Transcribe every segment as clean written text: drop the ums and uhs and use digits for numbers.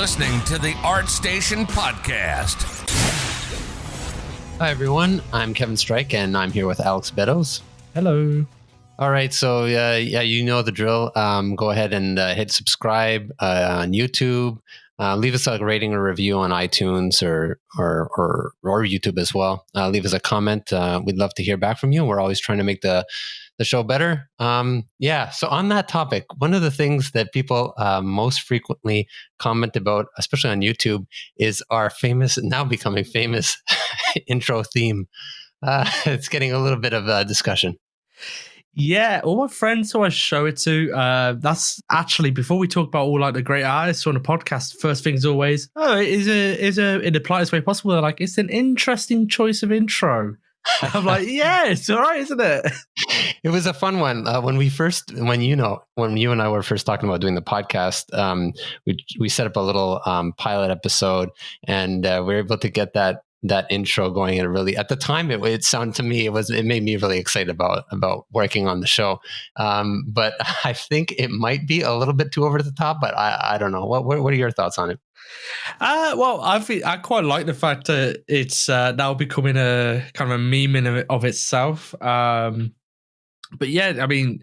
listening to the ArtStation podcast. Hi, everyone. I'm Kevin Strike, and I'm here with Alex Beddoes. Hello. All right. So, you know the drill. Go ahead and hit subscribe on YouTube. Leave us a rating or review on iTunes or YouTube as well. Leave us a comment. We'd love to hear back from you. We're always trying to make the show better. So on that topic, one of the things that people most frequently comment about, especially on YouTube, is our now becoming famous intro theme. It's getting a little bit of a discussion. Yeah, all my friends who I show it to, that's actually, before we talk about all like the great artists on the podcast, first thing's always, in the politest way possible, they're like, it's an interesting choice of intro. I'm like, yeah, it's all right, isn't it? It was a fun one. When you and I were first talking about doing the podcast, we set up a little pilot episode, and we were able to get that intro going. And really, at the time, it sounded to me, it made me really excited about working on the show. But I think it might be a little bit too over the top, but I don't know. What are your thoughts on it? Well, I quite like the fact that it's now becoming a kind of a meme in of itself. But yeah, I mean,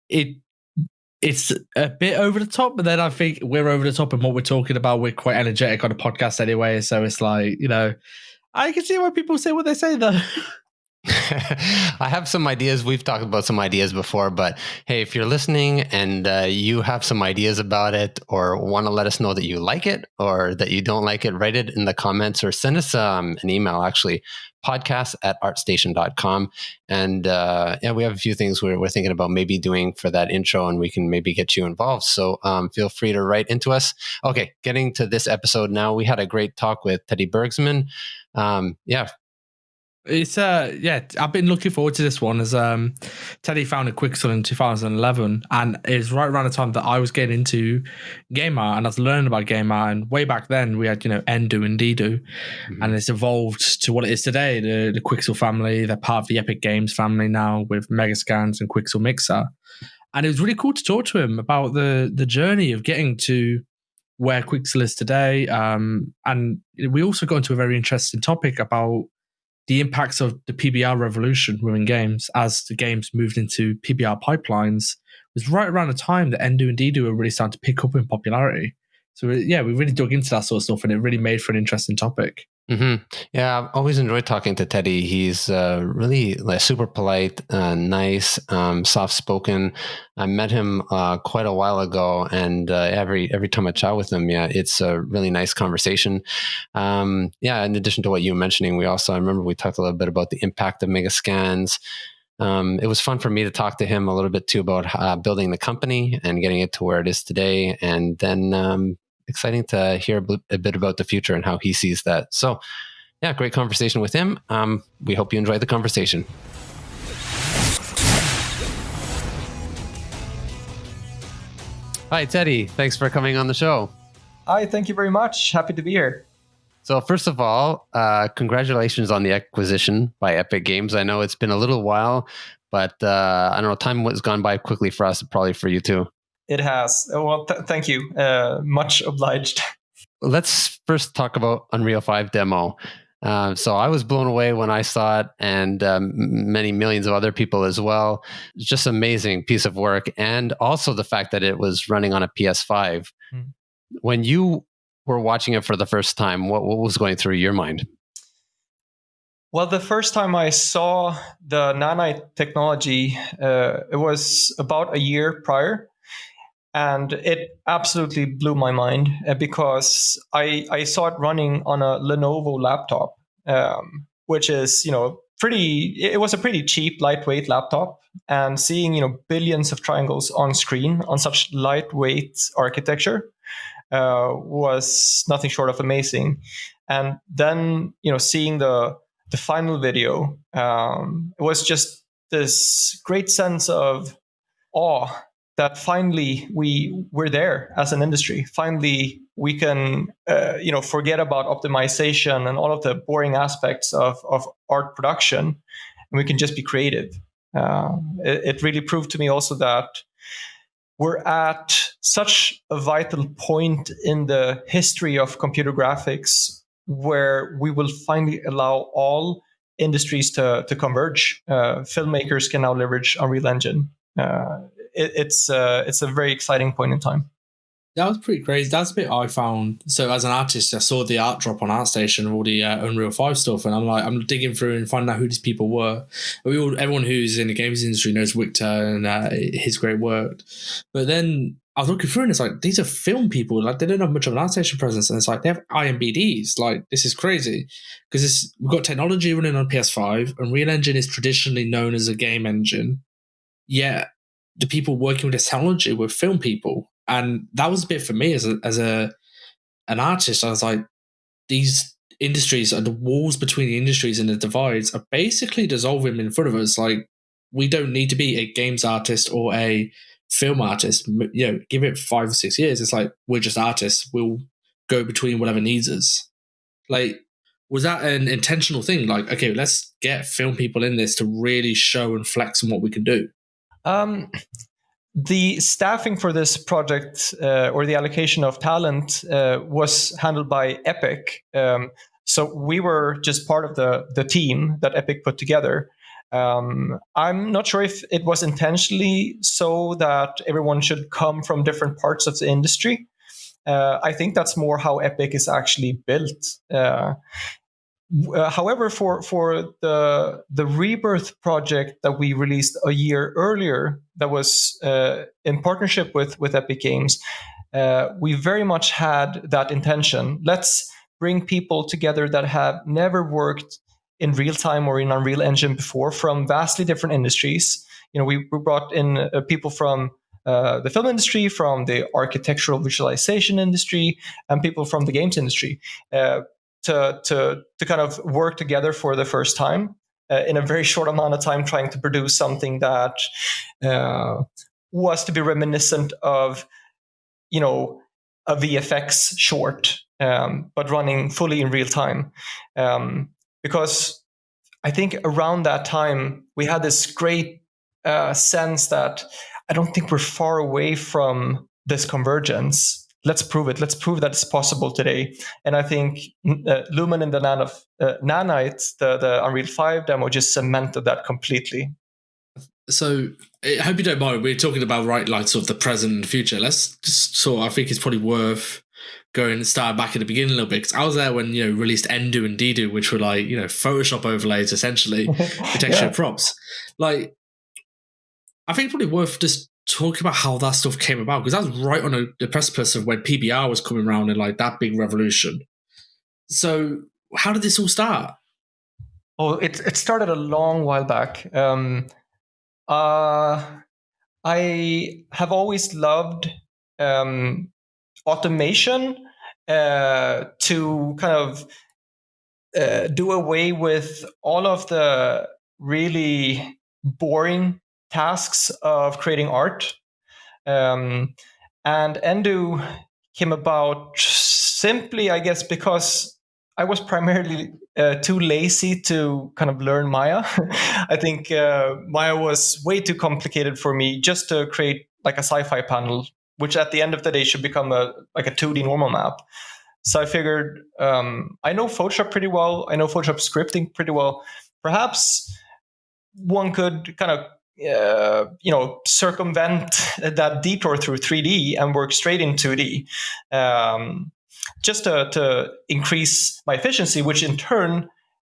it's a bit over the top, but then I think we're over the top in what we're talking about. We're quite energetic on the podcast anyway, so it's like, I can see why people say what they say though. I have some ideas. We've talked about some ideas before, but hey, if you're listening and you have some ideas about it or want to let us know that you like it or that you don't like it, write it in the comments or send us an email, actually, podcast@artstation.com. And we have a few things we're thinking about maybe doing for that intro, and we can maybe get you involved. So feel free to write into us. Okay, getting to this episode now. We had a great talk with Teddy Bergsman. It's I've been looking forward to this one as Teddy founded Quixel in 2011, and it's right around the time that I was getting into game art and I was learning about game art. And way back then we had Endo and Dido, and it's evolved to what it is today. The Quixel family, they're part of the Epic Games family now with Megascans and Quixel Mixer, and it was really cool to talk to him about the journey of getting to where Quixel is today. And we also got into a very interesting topic about the impacts of the PBR revolution within games as the games moved into PBR pipelines. Was right around the time that Endo and Dido were really starting to pick up in popularity. So we really dug into that sort of stuff, and it really made for an interesting topic. Mm-hmm. Yeah, I've always enjoyed talking to Teddy. He's really super polite, nice, soft-spoken. I met him quite a while ago, and every time I chat with him, it's a really nice conversation. In addition to what you were mentioning, I remember we talked a little bit about the impact of Megascans. It was fun for me to talk to him a little bit too about building the company and getting it to where it is today, and then exciting to hear a bit about the future and how he sees that. So, great conversation with him. We hope you enjoyed the conversation. Hi, Teddy. Thanks for coming on the show. Hi, thank you very much. Happy to be here. So first of all, congratulations on the acquisition by Epic Games. I know it's been a little while, but I don't know, time has gone by quickly for us, probably for you too. It has. Well, thank you. Much obliged. Let's first talk about Unreal 5 demo. So I was blown away when I saw it, and many millions of other people as well. Just amazing piece of work. And also the fact that it was running on a PS5. When you were watching it for the first time, what was going through your mind? Well, the first time I saw the nanite technology, it was about a year prior. And it absolutely blew my mind because I saw it running on a Lenovo laptop, which is, it was a pretty cheap, lightweight laptop. And seeing, billions of triangles on screen on such lightweight architecture was nothing short of amazing. And then, seeing the final video, it was just this great sense of awe that finally we're there as an industry. Finally, we can forget about optimization and all of the boring aspects of art production, and we can just be creative. It really proved to me also that we're at such a vital point in the history of computer graphics where we will finally allow all industries to converge. Filmmakers can now leverage Unreal Engine. It's a very exciting point in time. That was pretty crazy. That's a bit I found. So as an artist, I saw the art drop on ArtStation of all the Unreal 5 stuff, and I'm digging through and finding out who these people were. Everyone who's in the games industry knows Victor and his great work. But then I was looking through and it's like, these are film people. Like, they don't have much of an ArtStation presence, and it's like they have IMBDs. Like, this is crazy because we've got technology running on PS5. Unreal Engine is traditionally known as a game engine, yet the people working with this technology were film people. And that was a bit for me as an artist. I was like, these industries and the walls between the industries and the divides are basically dissolving in front of us. Like, we don't need to be a games artist or a film artist. You know, give it 5 or 6 years. It's like, we're just artists. We'll go between whatever needs us. Like, was that an intentional thing? Like, okay, let's get film people in this to really show and flex on what we can do. The staffing for this project or the allocation of talent was handled by Epic. So we were just part of the team that Epic put together. I'm not sure if it was intentionally so that everyone should come from different parts of the industry. I think that's more how Epic is actually built. However, for the Rebirth project that we released a year earlier, that was in partnership with Epic Games, we very much had that intention. Let's bring people together that have never worked in real time or in Unreal Engine before, from vastly different industries. You know, we brought in people from the film industry, from the architectural visualization industry, and people from the games industry. To kind of work together for the first time in a very short amount of time, trying to produce something that was to be reminiscent of, you know, a VFX short, but running fully in real time. Because I think around that time, we had this great sense that I don't think we're far away from this convergence. Let's prove it. Let's prove that it's possible today. And I think Lumen and the Nanite, the Unreal 5 demo, just cemented that completely. So I hope you don't mind. We're talking about like sort of the present and future. Let's just I think it's probably worth going and start back at the beginning a little bit, because I was there when, you know, released Endu and Dedu, which were like, you know, Photoshop overlays essentially for texture props. Like, I think it's probably worth just talking about how that stuff came about, because that was right on the precipice of when PBR was coming around and like that big revolution. So how did this all start? Oh, it started a long while back. I have always loved automation to kind of do away with all of the really boring tasks of creating art. And Endu came about simply, I guess, because I was primarily too lazy to kind of learn Maya. I think Maya was way too complicated for me just to create like a sci-fi panel, which at the end of the day should become a 2D normal map. So I figured I know Photoshop pretty well. I know Photoshop scripting pretty well. Perhaps one could kind of circumvent that detour through 3D and work straight in 2D, just to increase my efficiency, which in turn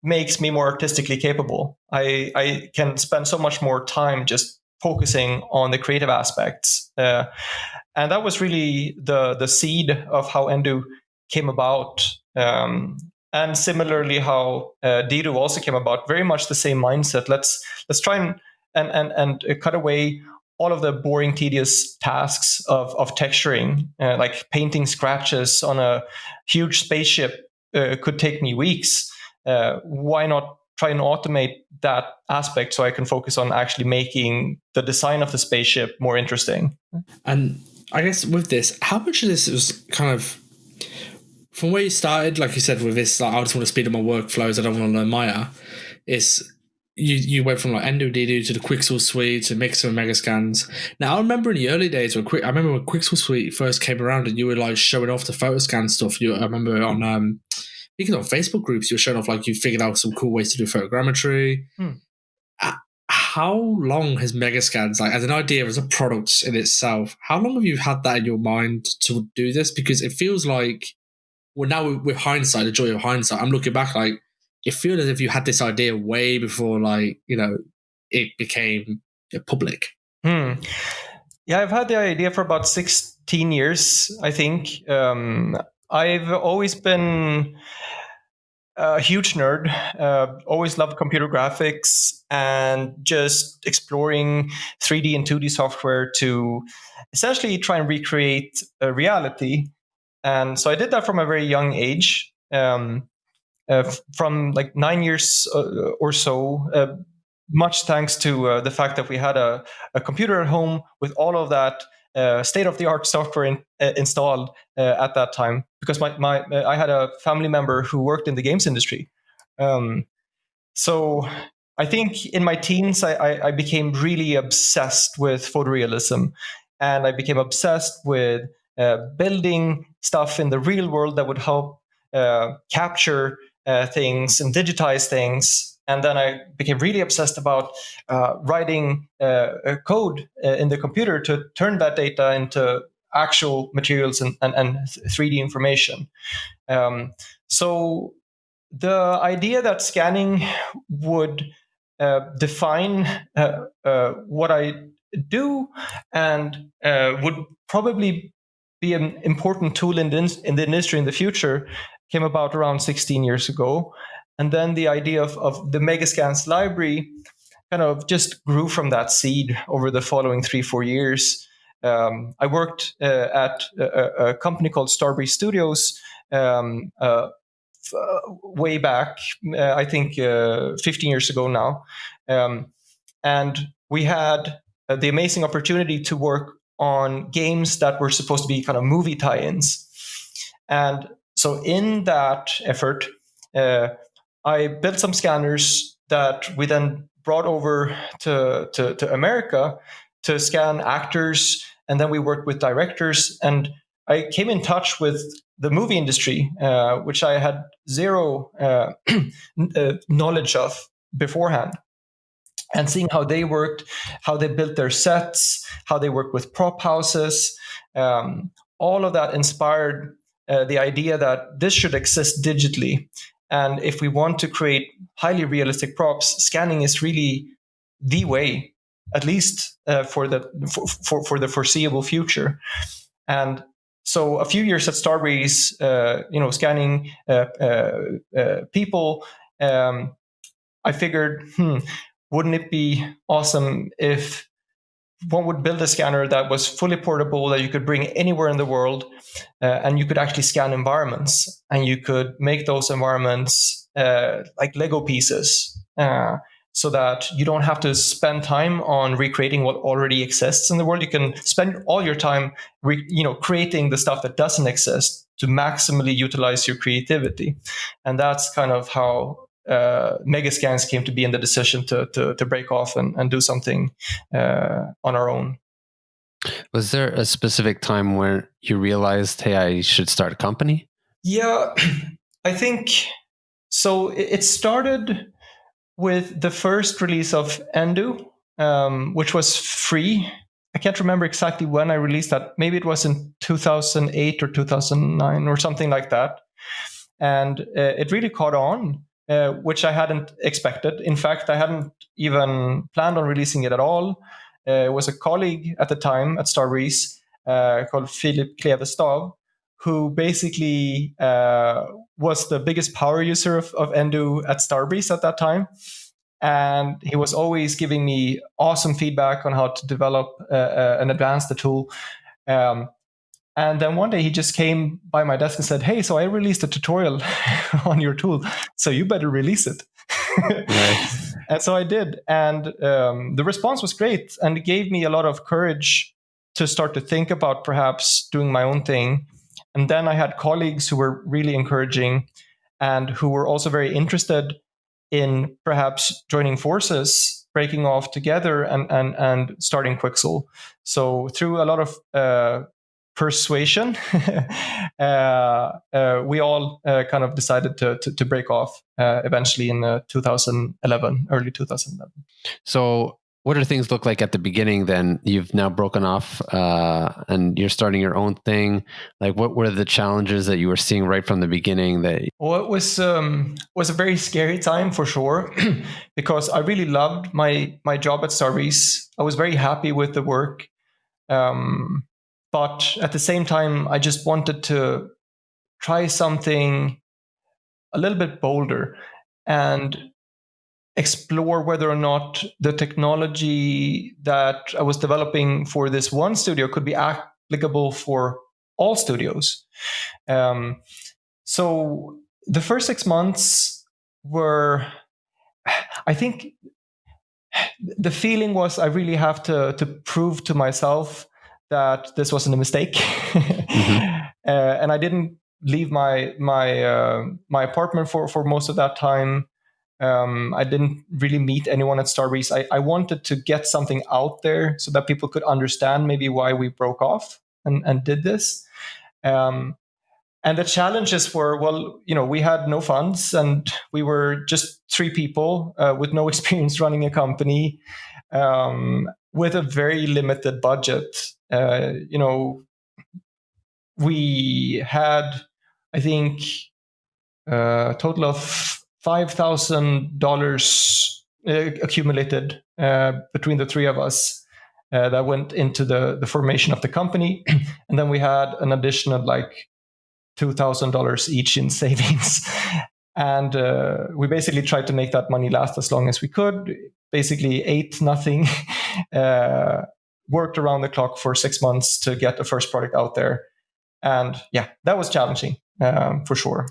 makes me more artistically capable. I can spend so much more time just focusing on the creative aspects. And that was really the seed of how Endu came about. And similarly, how Dedu also came about. Very much the same mindset. Let's try and cut away all of the boring, tedious tasks of texturing, like painting scratches on a huge spaceship could take me weeks. Why not try and automate that aspect so I can focus on actually making the design of the spaceship more interesting? And I guess with this, how much of this was kind of from where you started, like you said, with this, like, I just want to speed up my workflows, I don't want to learn Maya, is you went from like Endo Dido to the Quixel suite to Mixer and Megascans. Now I remember in the early days when Quixel suite first came around and you were like showing off the photo scan stuff. I remember on because on Facebook groups you were showing off like you figured out some cool ways to do photogrammetry. How long has Megascans, like as an idea, as a product in itself, how long have you had that in your mind to do this? Because it feels like, well, now with hindsight, the joy of hindsight, I'm looking back like it feels as if you had this idea way before, like, you know, it became public. Yeah, I've had the idea for about 16 years, I think. I've always been a huge nerd, always loved computer graphics and just exploring 3D and 2D software to essentially try and recreate a reality. And so I did that from a very young age, from like 9 years or so, much thanks to the fact that we had a computer at home with all of that state-of-the-art software installed at that time, because I had a family member who worked in the games industry. So I think in my teens, I became really obsessed with photorealism, and I became obsessed with building stuff in the real world that would help capture things and digitize things. And then I became really obsessed about writing code in the computer to turn that data into actual materials and 3D information. So the idea that scanning would define what I do and would probably be an important tool in the industry in the future came about around 16 years ago. And then the idea of the Megascans library kind of just grew from that seed over the following 3-4 years. I worked at a company called Starbreeze Studios way back, I think 15 years ago now. And we had the amazing opportunity to work on games that were supposed to be kind of movie tie-ins. And so in that effort, I built some scanners that we then brought over to America to scan actors, and then we worked with directors. And I came in touch with the movie industry, which I had zero knowledge of beforehand. And seeing how they worked, how they built their sets, how they worked with prop houses, all of that inspired the idea that this should exist digitally. And if we want to create highly realistic props, scanning is really the way, at least for the foreseeable future. And so a few years at Starbreeze, scanning people, I figured, wouldn't it be awesome if one would build a scanner that was fully portable, that you could bring anywhere in the world, and you could actually scan environments, and you could make those environments like Lego pieces, so that you don't have to spend time on recreating what already exists in the world. You can spend all your time creating the stuff that doesn't exist to maximally utilize your creativity. And that's kind of how Megascans came to be in the decision to break off and do something on our own. Was there a specific time where you realized, hey, I should start a company? Yeah, I think so. It started with the first release of Endo, which was free. I can't remember exactly when I released that. Maybe it was in 2008 or 2009 or something like that. And it really caught on. Which I hadn't expected. In fact, I hadn't even planned on releasing it at all. It was a colleague at the time at Starbreeze called Philip Klevestav, who basically was the biggest power user of Endo at Starbreeze at that time. And he was always giving me awesome feedback on how to develop and advance the tool. And then one day he just came by my desk and said, hey, so I released a tutorial on your tool, so you better release it. Right. And so I did. And the response was great. And it gave me a lot of courage to start to think about perhaps doing my own thing. And then I had colleagues who were really encouraging and who were also very interested in perhaps joining forces, breaking off together, and starting Quixel. So through a lot of persuasion, we all kind of decided to break off eventually in 2011, early 2011. So what do things look like at the beginning then? You've now broken off and you're starting your own thing. Like, what were the challenges that you were seeing right from the beginning? Well, it was a very scary time for sure, because I really loved my job at Starbreeze. I was very happy with the work. But at the same time, I just wanted to try something a little bit bolder and explore whether or not the technology that I was developing for this one studio could be applicable for all studios. So the first 6 months were, I think, the feeling was I really have to prove to myself that this wasn't a mistake. Mm-hmm. And I didn't leave my apartment for most of that time. I didn't really meet anyone at Starbreeze. I wanted to get something out there so that people could understand maybe why we broke off and did this. And the challenges were, well, we had no funds and we were just 3 people with no experience running a company, with a very limited budget. We had, I think, a total of $5,000 accumulated between the 3 of us that went into the formation of the company. And then we had an additional like $2,000 each in savings. And we basically tried to make that money last as long as we could. Basically ate nothing, worked around the clock for 6 months to get the first product out there. And yeah, that was challenging for sure.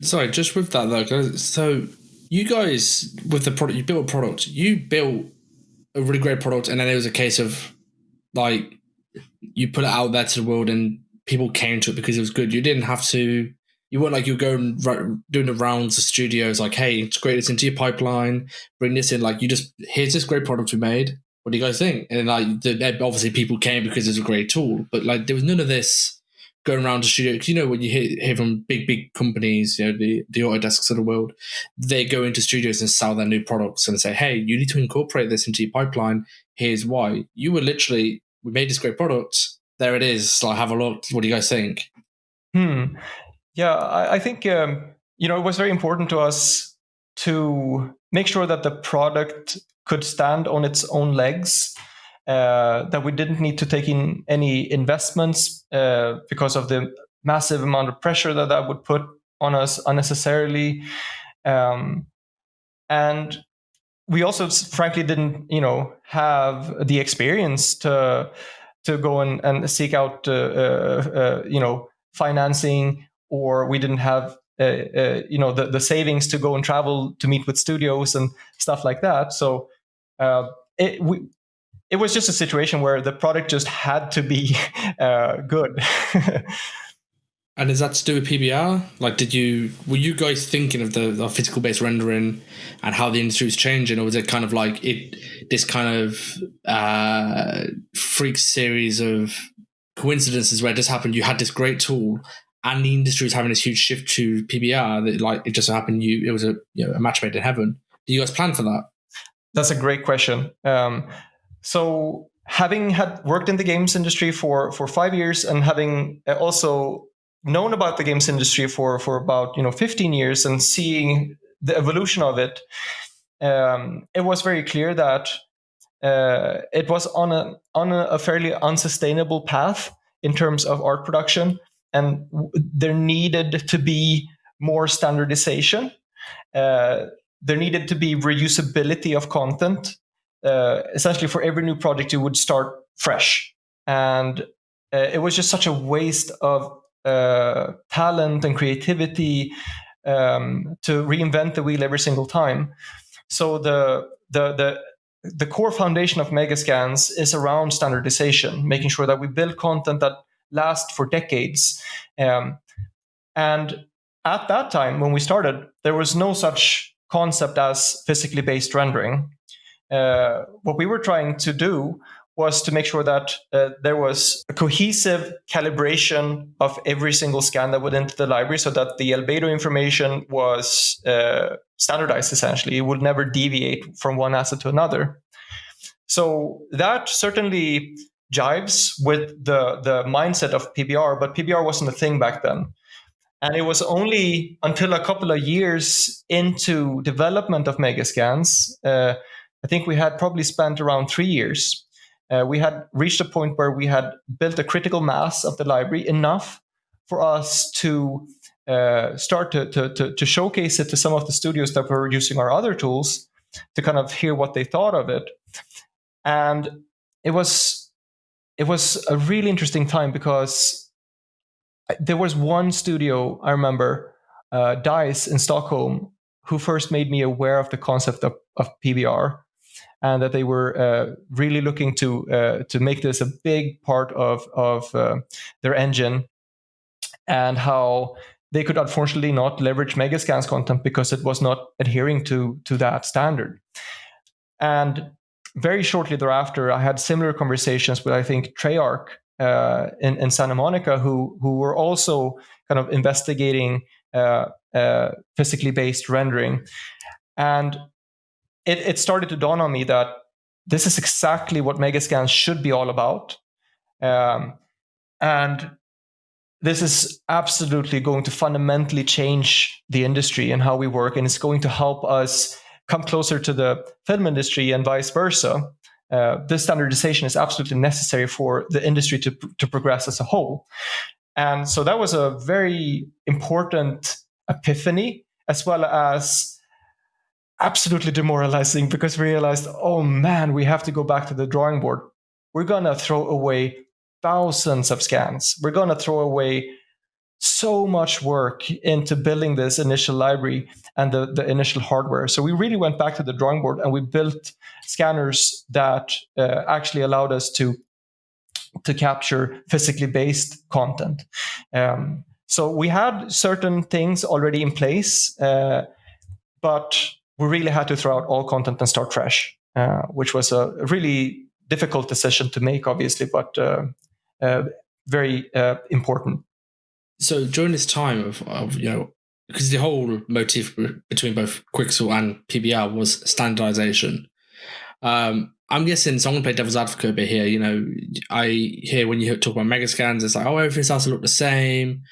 Sorry, just with that though, so you guys, with the product, you built a product, you built a really great product, and then it was a case of like, you put it out there to the world and people came to it because it was good. You didn't have to, you weren't like you were going doing the rounds of studios like, hey, integrate this into your pipeline, bring this in. Like, you just, here's this great product we made. What do you guys think? And like, obviously people came because it's a great tool, but like there was none of this going around the studio. Because when you hear from big companies, the Autodesks of the world, they go into studios and sell their new products and say, hey, you need to incorporate this into your pipeline. Here's why. You were literally, we made this great product. There it is. Like, have a look. What do you guys think? Yeah, I think, it was very important to us to make sure that the product could stand on its own legs, that we didn't need to take in any investments because of the massive amount of pressure that would put on us unnecessarily. And we also, frankly, didn't, have the experience to go and seek out, financing, or we didn't have, the savings to go and travel to meet with studios and stuff like that. So it was just a situation where the product just had to be good. And is that to do with PBR? Like, were you guys thinking of the physical based rendering and how the industry was changing, or was it kind of like this kind of freak series of coincidences where it just happened? You had this great tool, and the industry was having this huge shift to PBR. That like it just happened. It was a match made in heaven. Do you guys plan for that? That's a great question. So having had worked in the games industry for 5 years, and having also known about the games industry for about 15 years, and seeing the evolution of it, it was very clear that it was on a fairly unsustainable path in terms of art production, and there needed to be more standardization. There needed to be reusability of content. Essentially, for every new project, you would start fresh, and it was just such a waste of talent and creativity to reinvent the wheel every single time. So the core foundation of Megascans is around standardization, making sure that we build content that lasts for decades. And at that time, when we started, there was no such concept as physically based rendering. What we were trying to do was to make sure that there was a cohesive calibration of every single scan that went into the library, so that the albedo information was standardized, essentially. It would never deviate from one asset to another. So that certainly jives with the mindset of PBR, but PBR wasn't a thing back then. And it was only until a couple of years into development of Megascans, I think we had probably spent around 3 years. We had reached a point where we had built a critical mass of the library enough for us to start to showcase it to some of the studios that were using our other tools to kind of hear what they thought of it. And it was a really interesting time, because there was one studio, I remember, DICE in Stockholm, who first made me aware of the concept of PBR, and that they were really looking to make this a big part of their engine, and how they could unfortunately not leverage Megascans content because it was not adhering to that standard. And very shortly thereafter, I had similar conversations with, I think, Treyarch in Santa Monica, who were also kind of investigating physically based rendering. And it started to dawn on me that this is exactly what Megascans should be all about. And this is absolutely going to fundamentally change the industry and how we work, and it's going to help us come closer to the film industry and vice versa. This standardization is absolutely necessary for the industry to progress as a whole. And so that was a very important epiphany, as well as absolutely demoralizing, because we realized, oh man, we have to go back to the drawing board. We're going to throw away thousands of scans. We're going to throw away so much work into building this initial library and the initial hardware. So we really went back to the drawing board, and we built scanners that actually allowed us to capture physically based content. So we had certain things already in place, but we really had to throw out all content and start fresh, which was a really difficult decision to make, obviously, but very important. So during this time of because the whole motif between both Quixel and PBR was standardization. I'm guessing, so I'm going to play devil's advocate a bit here. I hear when you talk about Megascans, it's like, oh, everything starts to look the same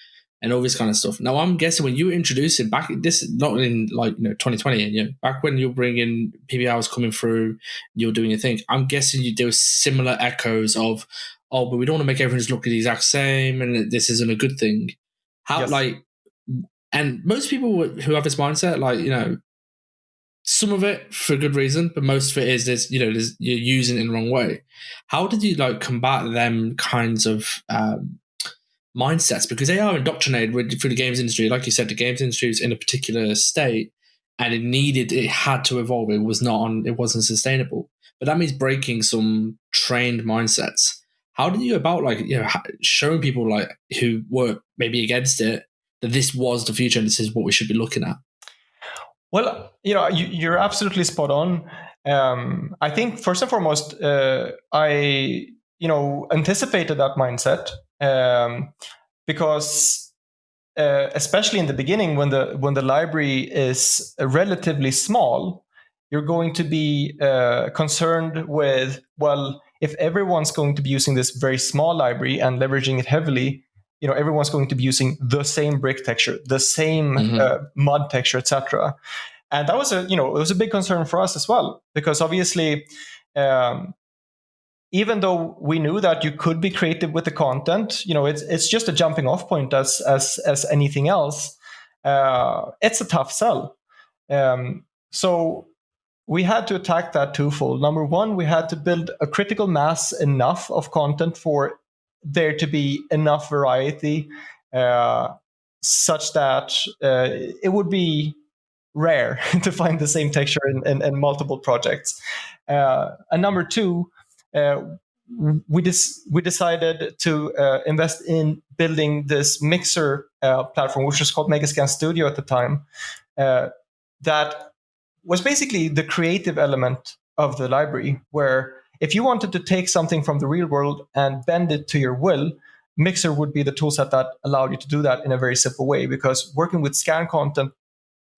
and all this kind of stuff. Now, I'm guessing when you were introducing back, this not in 2020, and back when you were bringing PBR was coming through, you were doing your thing. I'm guessing there were similar echoes of, oh, but we don't want to make everything just look the exact same, and this isn't a good thing. How Yes. And most people who have this mindset, some of it for good reason, but most of it is this, you're using it in the wrong way. How did you combat them kinds of mindsets? Because they are indoctrinated through the games industry. Like you said, the games industry is in a particular state, and it had to evolve. It wasn't sustainable. But that means breaking some trained mindsets. How did you go about showing people who were maybe against it that this was the future and this is what we should be looking at? Well, you're absolutely spot on. I think first and foremost, I anticipated that mindset, because especially in the beginning, when the library is relatively small, you're going to be concerned with, well, if everyone's going to be using this very small library and leveraging it heavily, everyone's going to be using the same brick texture, the same mud texture, etc. And that was it was a big concern for us as well, because obviously, even though we knew that you could be creative with the content, it's just a jumping off point as anything else. It's a tough sell. So we had to attack that twofold. Number one, we had to build a critical mass enough of content for there to be enough variety, such that it would be rare to find the same texture in multiple projects. And number two, we decided to invest in building this mixer platform, which was called Megascans Studio at the time, that was basically the creative element of the library, where if you wanted to take something from the real world and bend it to your will, Mixer would be the toolset that allowed you to do that in a very simple way, because working with scan content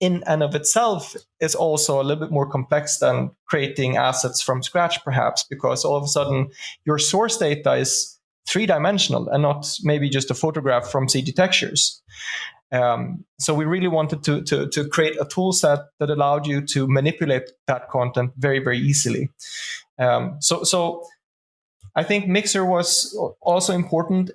in and of itself is also a little bit more complex than creating assets from scratch, perhaps, because all of a sudden your source data is three-dimensional and not maybe just a photograph from CG textures. So we really wanted to create a tool set that allowed you to manipulate that content very, very easily. So I think Mixer was also important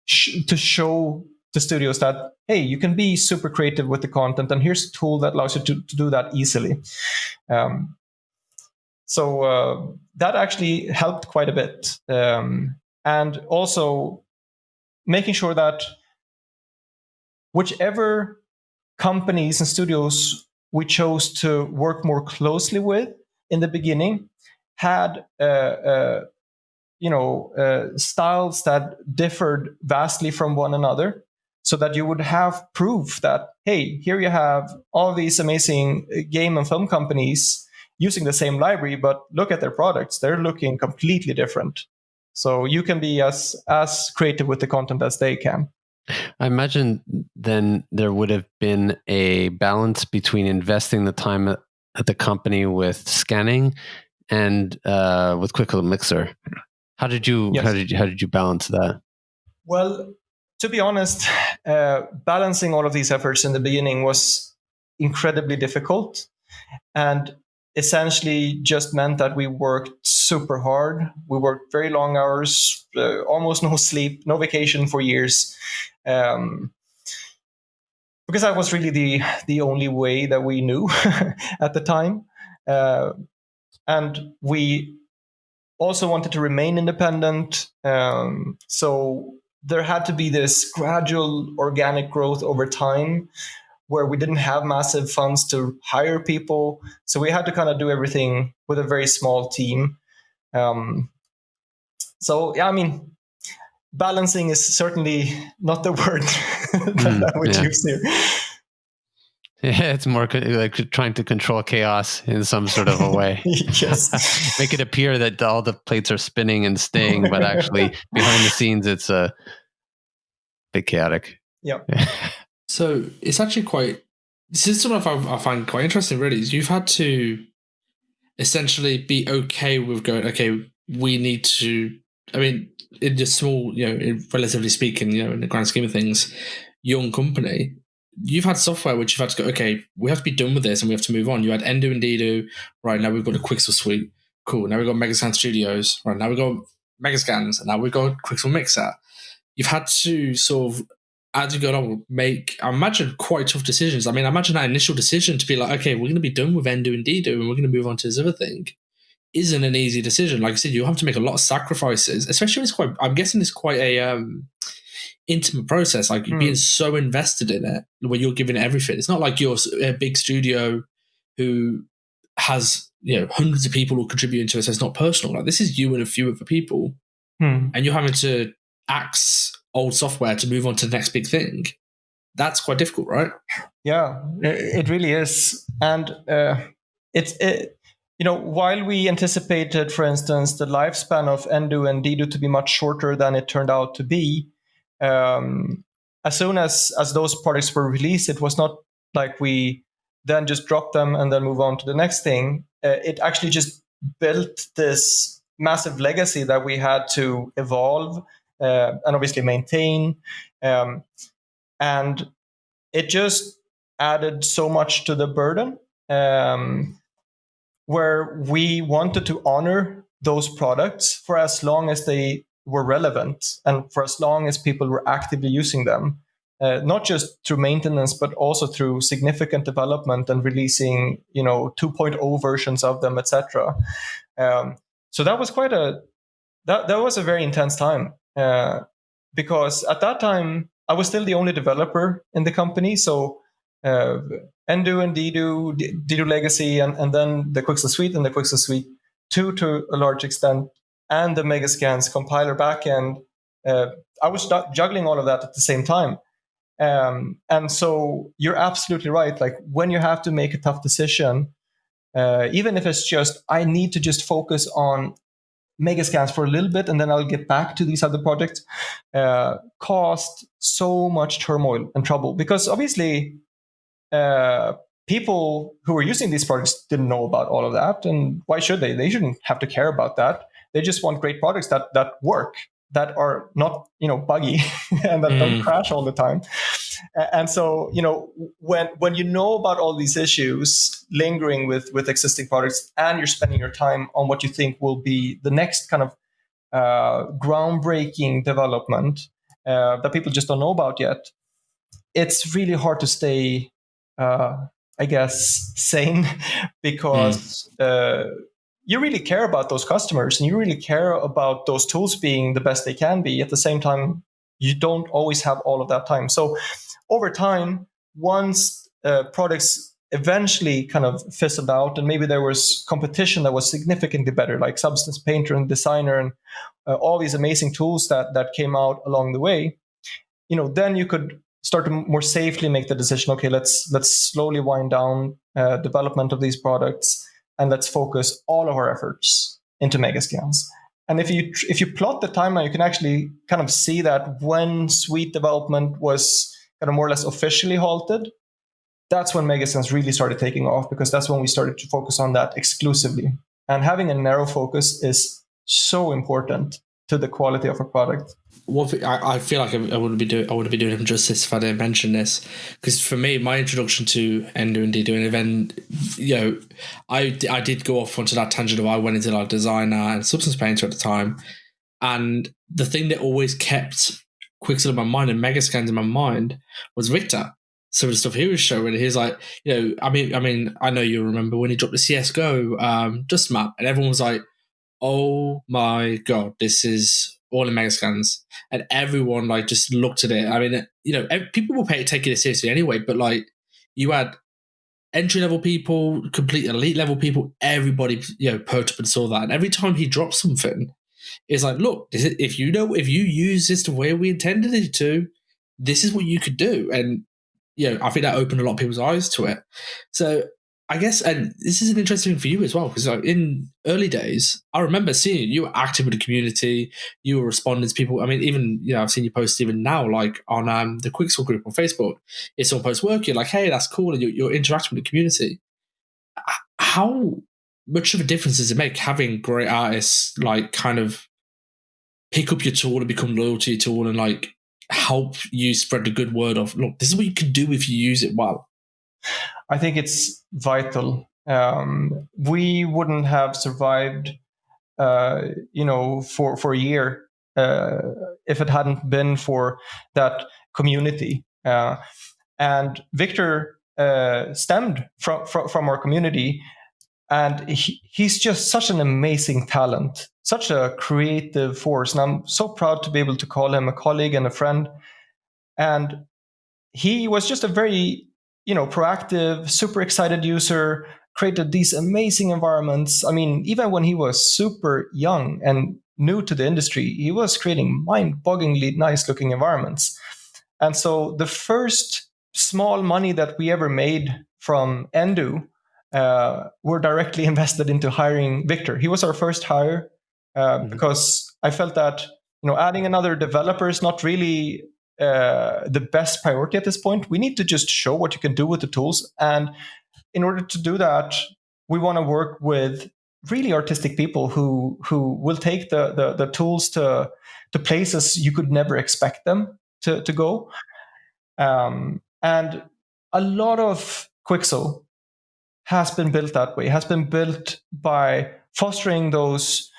to show the studios that, hey, you can be super creative with the content, and here's a tool that allows you to do that easily. So that actually helped quite a bit. And also making sure that whichever companies and studios we chose to work more closely with in the beginning had styles that differed vastly from one another, so that you would have proof that, hey, here you have all these amazing game and film companies using the same library, but look at their products. They're looking completely different. So you can be as creative with the content as they can. I imagine then there would have been a balance between investing the time at the company with scanning and with Quixel Mixer. How did you balance that? Well, to be honest, balancing all of these efforts in the beginning was incredibly difficult, and essentially just meant that we worked super hard. We worked very long hours, almost no sleep, no vacation for years, because that was really the only way that we knew at the time. And we also wanted to remain independent. So there had to be this gradual organic growth over time, where we didn't have massive funds to hire people. So we had to kind of do everything with a very small team. So, yeah, I mean, balancing is certainly not the word that I would use here. Yeah, it's more like trying to control chaos in some sort of a way. Yes. Make it appear that all the plates are spinning and staying, but actually behind the scenes, it's a bit chaotic. Yeah. So it's actually this is something I find quite interesting, really, is you've had to essentially be okay with going, okay, we need to, I mean, in the small, relatively speaking, in the grand scheme of things, young company, you've had software which you've had to go, okay, we have to be done with this and we have to move on. You had Endo and Dido, right, now we've got a Quixel suite. Cool, now we've got Megascans Studios, right, now we've got Megascans, and now we've got Quixel Mixer. You've had to sort of, as you go on, make, I imagine, quite tough decisions. I mean, I imagine that initial decision to be like, okay, we're going to be done with Endo and Dido and we're going to move on to this other thing, isn't an easy decision. Like I said, you have to make a lot of sacrifices, especially when I'm guessing it's quite a intimate process. Like you're being so invested in it, where you're giving it everything. It's not like you're a big studio who has hundreds of people who contribute to it, so it's not personal. Like this is you and a few other people, and you're having to axe old software to move on to the next big thing. That's quite difficult, right? Yeah, it really is. And while we anticipated, for instance, the lifespan of Endo and Dido to be much shorter than it turned out to be, as soon as those products were released, it was not like we then just drop them and then move on to the next thing. It actually just built this massive legacy that we had to evolve and obviously maintain. And it just added so much to the burden, where we wanted to honor those products for as long as they were relevant and for as long as people were actively using them, not just through maintenance, but also through significant development and releasing, 2.0 versions of them, etc. So that was that was a very intense time, because at that time I was still the only developer in the company. So Endo and Dido Legacy, and then the Quixel Suite and the Quixel Suite 2 to a large extent, and the Megascans compiler backend. I was juggling all of that at the same time. And so you're absolutely right. Like when you have to make a tough decision, even if it's just, I need to just focus on Megascans for a little bit and then I'll get back to these other projects, caused so much turmoil and trouble. Because obviously, people who were using these products didn't know about all of that. And why should they? They shouldn't have to care about that. They just want great products that work, that are not, buggy and that don't crash all the time. And so, when you know about all these issues lingering with existing products, and you're spending your time on what you think will be the next kind of groundbreaking development that people just don't know about yet, it's really hard to stay, I guess, sane because you really care about those customers and you really care about those tools being the best they can be. At the same time, you don't always have all of that time. So over time, once products eventually kind of fizzled out and maybe there was competition that was significantly better, like Substance Painter and Designer and all these amazing tools that came out along the way, then you could start to more safely make the decision, okay, let's slowly wind down development of these products and let's focus all of our efforts into Megascans. And if you plot the timeline, you can actually kind of see that when Suite development was kind of more or less officially halted, that's when Megascans really started taking off, because that's when we started to focus on that exclusively. And having a narrow focus is so important to the quality of a product. One thing, I feel like I wouldn't be doing him justice if I didn't mention this, because for me, my introduction to Endo and Dido, and then I did go off onto that tangent of I went into like Designer and Substance Painter at the time, and the thing that always kept Quixel in my mind and Megascans in my mind was Victor. Some of the stuff he was showing, he's like, I mean, I know you remember when he dropped the CS:GO Dust Map, and everyone was like, oh my god, this is all in Megascans, and everyone like just looked at it. I mean, people were taking it seriously anyway, but like you had entry level people, complete elite level people, everybody perked up and saw that. And every time he dropped something, it's like, look, if you use this the way we intended it to, this is what you could do. And I think that opened a lot of people's eyes to it. So I guess, and this is an interesting thing for you as well, because in early days, I remember seeing you were active in the community, you were responding to people. I mean, even, I've seen you post even now, like on the Quixel group on Facebook. If someone posts work, you're like, hey, that's cool, and you're interacting with the community. How much of a difference does it make having great artists like kind of pick up your tool and become loyal to your tool and like help you spread the good word of, look, this is what you can do if you use it well? I think it's vital. We wouldn't have survived, for a year if it hadn't been for that community. And Victor stemmed from our community, and he's just such an amazing talent, such a creative force. And I'm so proud to be able to call him a colleague and a friend. And he was just a very proactive, super excited user, created these amazing environments. I mean, even when he was super young and new to the industry, he was creating mind-bogglingly nice looking environments. And so the first small money that we ever made from Endo were directly invested into hiring Victor. He was our first hire because I felt that adding another developer is not really the best priority at this point. We need to just show what you can do with the tools. And in order to do that, we want to work with really artistic people who will take the tools to places you could never expect them to go. And a lot of Quixel has been built that way, has been built by fostering those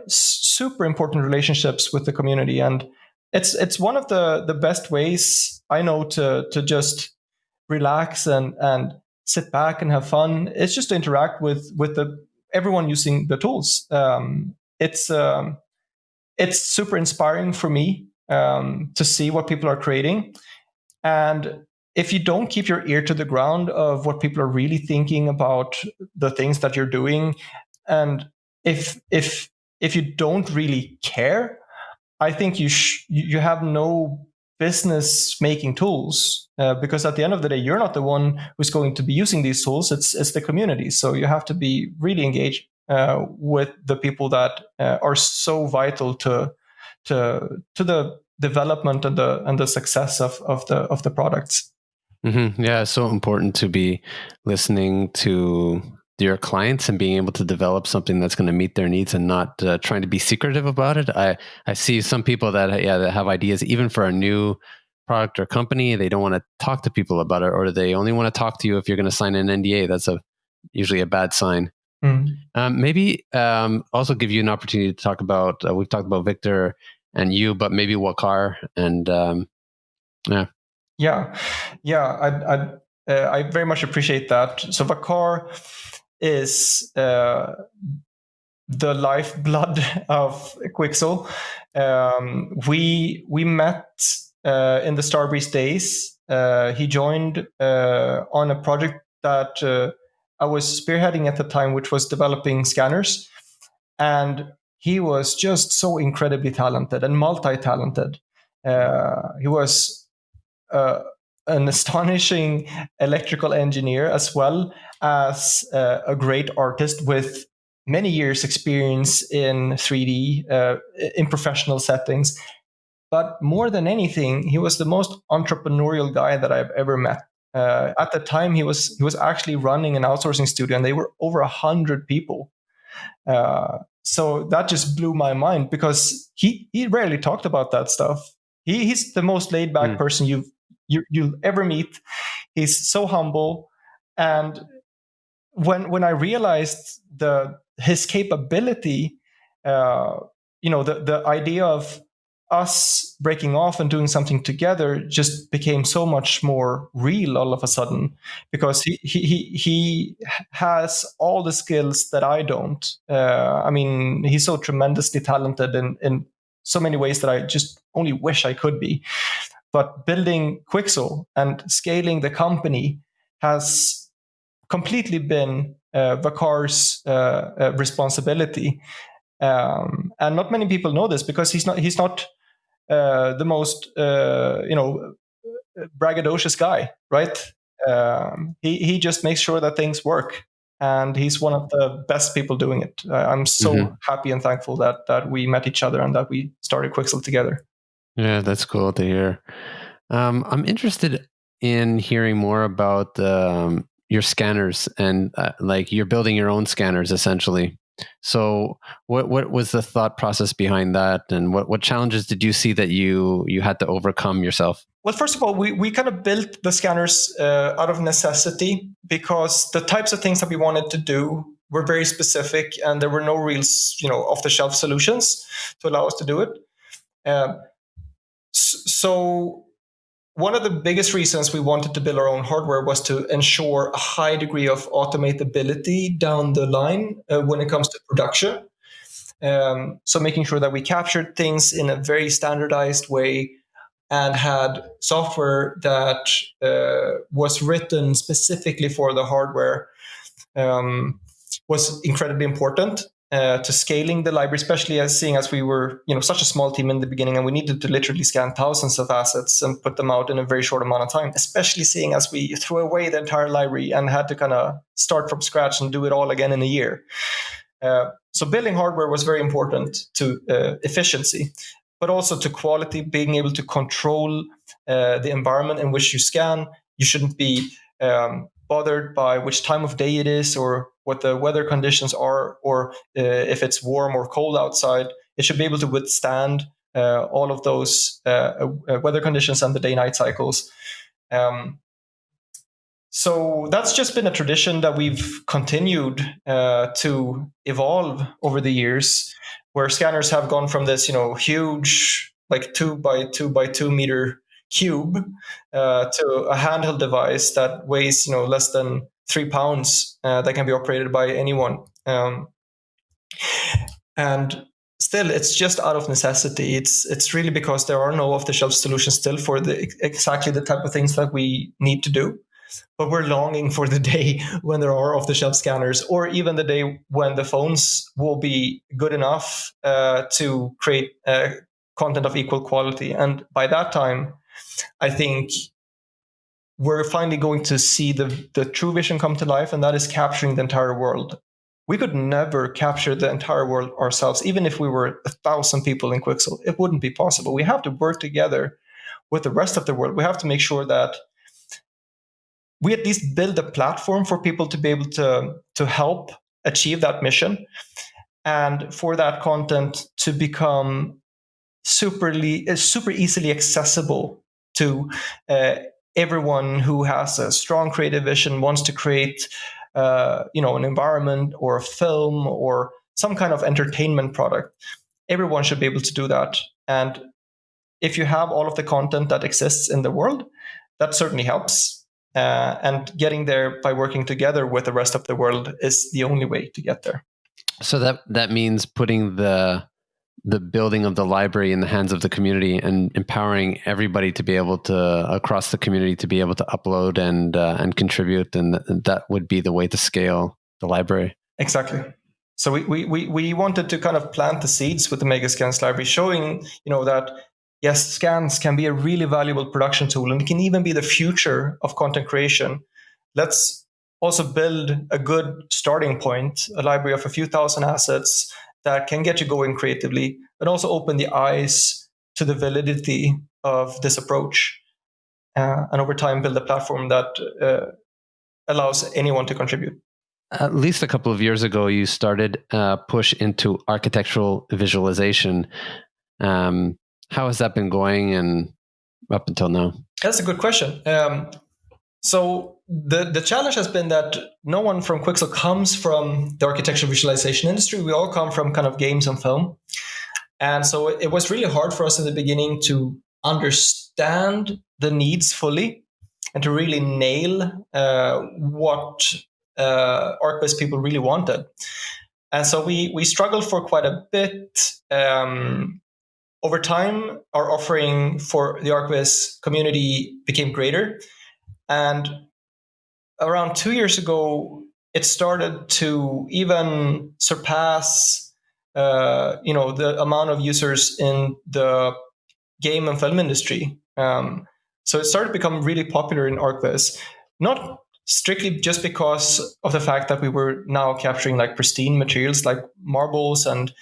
super important relationships with the community. And it's one of the best ways I know to just relax and sit back and have fun. It's just to interact with everyone using the tools. It's super inspiring for me to see what people are creating. And if you don't keep your ear to the ground of what people are really thinking about the things that you're doing, and if you don't really care, I think you have no business making tools, because at the end of the day, you're not the one who's going to be using these tools. It's the community. So you have to be really engaged with the people that are so vital to the development and the success of the products. Mm-hmm. Yeah, it's so important to be listening to your clients and being able to develop something that's going to meet their needs and not trying to be secretive about it. I see some people that have ideas even for a new product or company. They don't want to talk to people about it, or they only want to talk to you if you're going to sign an NDA. That's usually a bad sign. Maybe also give you an opportunity to talk about. We've talked about Victor and you, but maybe Waqar and I very much appreciate that. So Waqar is the lifeblood of Quixel. We met in the Starbreeze days. He joined on a project that I was spearheading at the time, which was developing scanners. And he was just so incredibly talented and multi-talented. He was an astonishing electrical engineer, as well as a great artist with many years experience in 3D, in professional settings. But more than anything, he was the most entrepreneurial guy that I've ever met. At the time, he was actually running an outsourcing studio, and they were over 100 people. So that just blew my mind, because he rarely talked about that stuff. He's the most laid back person you'll ever meet. He's so humble, and when I realized his capability, the idea of us breaking off and doing something together just became so much more real all of a sudden, because he has all the skills that I don't. He's so tremendously talented in so many ways that I just only wish I could be. But building Quixel and scaling the company has completely been Waqar's responsibility. And not many people know this, because he's not the most braggadocious guy, right? He just makes sure that things work, and he's one of the best people doing it. I'm so happy and thankful that we met each other and that we started Quixel together. Yeah, that's cool to hear. I'm interested in hearing more about your scanners, and like you're building your own scanners essentially. So what was the thought process behind that, and what challenges did you see that you had to overcome yourself? Well, first of all, we kind of built the scanners out of necessity, because the types of things that we wanted to do were very specific, and there were no real, off-the-shelf solutions to allow us to do it. So one of the biggest reasons we wanted to build our own hardware was to ensure a high degree of automatability down the line when it comes to production. So making sure that we captured things in a very standardized way and had software that was written specifically for the hardware was incredibly important. To scaling the library, especially as we were, such a small team in the beginning, and we needed to literally scan thousands of assets and put them out in a very short amount of time, especially seeing as we threw away the entire library and had to kind of start from scratch and do it all again in a year. So building hardware was very important to efficiency, but also to quality, being able to control the environment in which you scan. You shouldn't be bothered by which time of day it is, or what the weather conditions are, or if it's warm or cold outside. It should be able to withstand all of those weather conditions and the day-night cycles. So that's just been a tradition that we've continued to evolve over the years, where scanners have gone from this, huge, like 2 by 2 by 2 meter cube to a handheld device that weighs, less than 3 pounds, that can be operated by anyone. And still, it's just out of necessity. It's really because there are no off-the-shelf solutions still for exactly the type of things that we need to do. But we're longing for the day when there are off-the-shelf scanners, or even the day when the phones will be good enough to create content of equal quality. And by that time, I think we're finally going to see the true vision come to life, and that is capturing the entire world. We could never capture the entire world ourselves, even if we were 1,000 people in Quixel. It wouldn't be possible. We have to work together with the rest of the world. We have to make sure that we at least build a platform for people to be able to help achieve that mission, and for that content to become super easily accessible to everyone who has a strong creative vision, wants to create an environment or a film or some kind of entertainment product. Everyone should be able to do that. And if you have all of the content that exists in the world, that certainly helps. And getting there by working together with the rest of the world is the only way to get there. So that means putting the building of the library in the hands of the community and empowering everybody to be able to, across the community, to be able to upload and contribute, and that would be the way to scale the library. Exactly. So we wanted to kind of plant the seeds with the Megascans library, showing that yes, scans can be a really valuable production tool, and it can even be the future of content creation. Let's also build a good starting point, a library of a few thousand assets that can get you going creatively, but also open the eyes to the validity of this approach. And over time, build a platform that allows anyone to contribute. At least a couple of years ago, you started a push into architectural visualization. How has that been going and up until now? That's a good question. So the challenge has been that no one from Quixel comes from the architectural visualization industry. We all come from kind of games and film. And so it was really hard for us in the beginning to understand the needs fully and to really nail what ArcBiz people really wanted. And so we struggled for quite a bit. Over time, our offering for the ArcBiz community became greater. And around 2 years ago, it started to even surpass the amount of users in the game and film industry. So it started to become really popular in ArcBiz, not strictly just because of the fact that we were now capturing like pristine materials like marbles and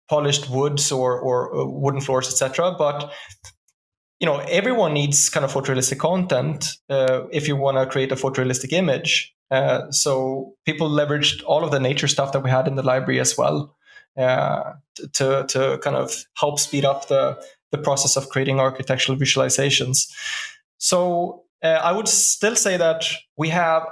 polished woods or wooden floors, etc. But everyone needs kind of photorealistic content if you want to create a photorealistic image. So people leveraged all of the nature stuff that we had in the library as well to kind of help speed up the process of creating architectural visualizations. So I would still say that we have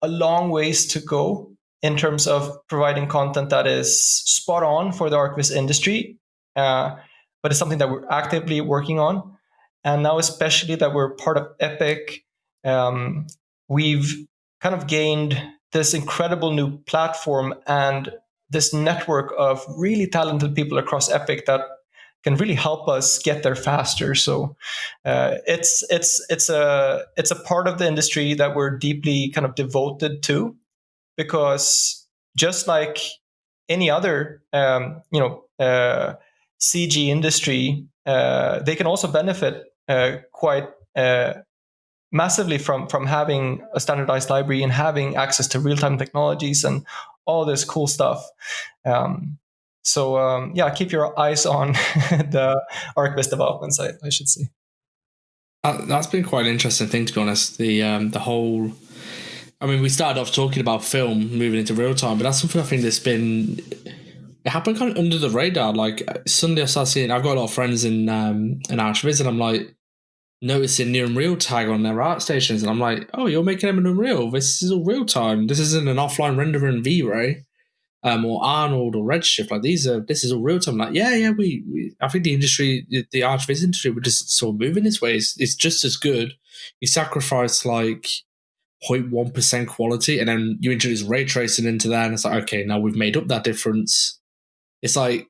a long ways to go in terms of providing content that is spot on for the ArcBiz industry, but it's something that we're actively working on. And now, especially that we're part of Epic, we've kind of gained this incredible new platform and this network of really talented people across Epic that can really help us get there faster. So it's a part of the industry that we're deeply kind of devoted to, because just like any other CG industry, they can also benefit quite massively from having a standardized library and having access to real-time technologies and all this cool stuff. So keep your eyes on the ArcBiz developments, I should say. That's been quite an interesting thing, to be honest. The whole, I mean, we started off talking about film moving into real time, but that's something I think it happened kind of under the radar. Like suddenly I started seeing, I've got a lot of friends in ArtStation, and I'm like noticing new Unreal tag on their art stations, and I'm like, oh, you're making them in Unreal. This is all real time. This isn't an offline render in V-Ray. Or Arnold or Redshift, like this is all real time. Like, we I think the industry, the ArtViz industry, would just sort of move in this way. It's just as good. You sacrifice like 0.1% quality, and then you introduce ray tracing into that, and it's like, okay, now we've made up that difference. It's like